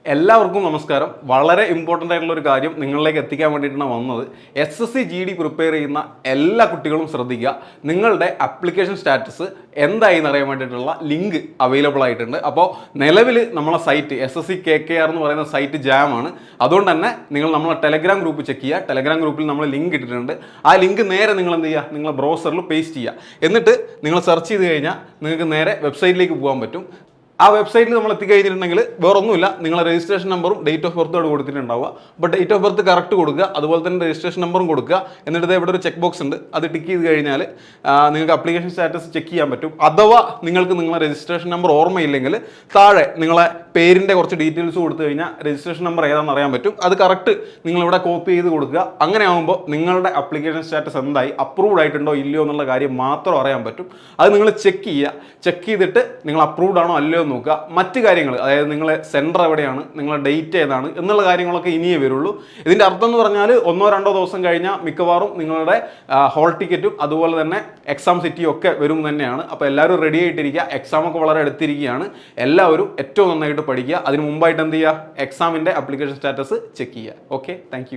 എല്ലാവർക്കും നമസ്കാരം. വളരെ ഇമ്പോർട്ടൻ്റ് ആയിട്ടുള്ള ഒരു കാര്യം നിങ്ങളിലേക്ക് എത്തിക്കാൻ വേണ്ടിയിട്ടാണ് വന്നത്. SSC GD പ്രിപ്പയർ ചെയ്യുന്ന എല്ലാ കുട്ടികളും ശ്രദ്ധിക്കുക. നിങ്ങളുടെ അപ്ലിക്കേഷൻ സ്റ്റാറ്റസ് എന്തായി എന്നറിയാൻ വേണ്ടിയിട്ടുള്ള ലിങ്ക് അവൈലബിൾ ആയിട്ടുണ്ട്. അപ്പോൾ നിലവിൽ നമ്മളെ സൈറ്റ് SSC KKR എന്ന് പറയുന്ന സൈറ്റ് ജാമാണ്. അതുകൊണ്ട് തന്നെ നിങ്ങൾ നമ്മളെ ടെലഗ്രാം ഗ്രൂപ്പ് ചെക്ക് ചെയ്യുക. ടെലഗ്രാം ഗ്രൂപ്പിൽ നമ്മൾ ലിങ്ക് ഇട്ടിട്ടുണ്ട്. ആ ലിങ്ക് നേരെ നിങ്ങൾ എന്ത് ചെയ്യുക, നിങ്ങളെ ബ്രൗസറിൽ പേസ്റ്റ് ചെയ്യുക. എന്നിട്ട് നിങ്ങൾ സെർച്ച് ചെയ്ത് കഴിഞ്ഞാൽ നിങ്ങൾക്ക് നേരെ വെബ്സൈറ്റിലേക്ക് പോകാൻ പറ്റും. ആ വെബ്സൈറ്റിൽ നമ്മൾ എത്തിക്കഴിഞ്ഞിട്ടുണ്ടെങ്കിൽ വേറൊന്നുമില്ല, നിങ്ങളെ രജിസ്ട്രേഷൻ നമ്പറും ഡേറ്റ് ഓഫ് ബർത്തും അവിടെ കൊടുത്തിട്ടുണ്ടാവുക. അപ്പോൾ ഡേറ്റ് ഓഫ് ബർത്ത് കറക്റ്റ് കൊടുക്കുക, അതുപോലെ തന്നെ രജിസ്ട്രേഷൻ നമ്പറും കൊടുക്കുക. എന്നിട്ട് ഇവിടെ ഒരു ചെക്ക് ബോക്സ് ഉണ്ട്, അത് ടിക്ക് ചെയ്ത് കഴിഞ്ഞാൽ നിങ്ങൾക്ക് അപ്ലിക്കേഷൻ സ്റ്റാറ്റസ് ചെക്ക് ചെയ്യാൻ പറ്റും. അഥവാ നിങ്ങൾക്ക് നിങ്ങളെ രജിസ്ട്രേഷൻ നമ്പർ ഓർമ്മയില്ലെങ്കിൽ താഴെ നിങ്ങളെ പേരിൻ്റെ കുറച്ച് ഡീറ്റെയിൽസ് കൊടുത്തു കഴിഞ്ഞാൽ രജിസ്ട്രേഷൻ നമ്പർ ഏതാണെന്ന് അറിയാൻ പറ്റും. അത് കറക്റ്റ് നിങ്ങളിവിടെ കോപ്പി ചെയ്ത് കൊടുക്കുക. അങ്ങനെ ആകുമ്പോൾ നിങ്ങളുടെ അപ്ലിക്കേഷൻ സ്റ്റാറ്റസ് എന്തായി, അപ്രൂവ്ഡ് ആയിട്ടുണ്ടോ ഇല്ലയോ എന്നുള്ള കാര്യം മാത്രം അറിയാൻ പറ്റും. അത് നിങ്ങൾ ചെക്ക് ചെയ്യുക. ചെക്ക് ചെയ്തിട്ട് നിങ്ങൾ അപ്രൂവ്ഡ് ആണോ അല്ലയോ നോക്കുക. മറ്റ് കാര്യങ്ങൾ, അതായത് നിങ്ങളെ സെൻറ്റർ എവിടെയാണ്, നിങ്ങളെ ഡേറ്റ് ഏതാണ് എന്നുള്ള കാര്യങ്ങളൊക്കെ ഇനിയേ വരുള്ളൂ. ഇതിൻ്റെ അർത്ഥം എന്ന് പറഞ്ഞാൽ 1-2 ദിവസം കഴിഞ്ഞാൽ മിക്കവാറും നിങ്ങളുടെ ഹോൾ ടിക്കറ്റും അതുപോലെ തന്നെ എക്സാം സിറ്റിയും ഒക്കെ വരും തന്നെയാണ്. അപ്പോൾ എല്ലാവരും റെഡി ആയിട്ടിരിക്കുക. എക്സാമൊക്കെ വളരെ അടുത്തിരിക്കുകയാണ്. എല്ലാവരും ഏറ്റവും നന്നായിട്ട് പഠിക്കുക. അതിന് മുമ്പായിട്ട് എന്ത് ചെയ്യുക, എക്സാമിൻ്റെ അപ്ലിക്കേഷൻ സ്റ്റാറ്റസ് ചെക്ക് ചെയ്യുക. Okay, thank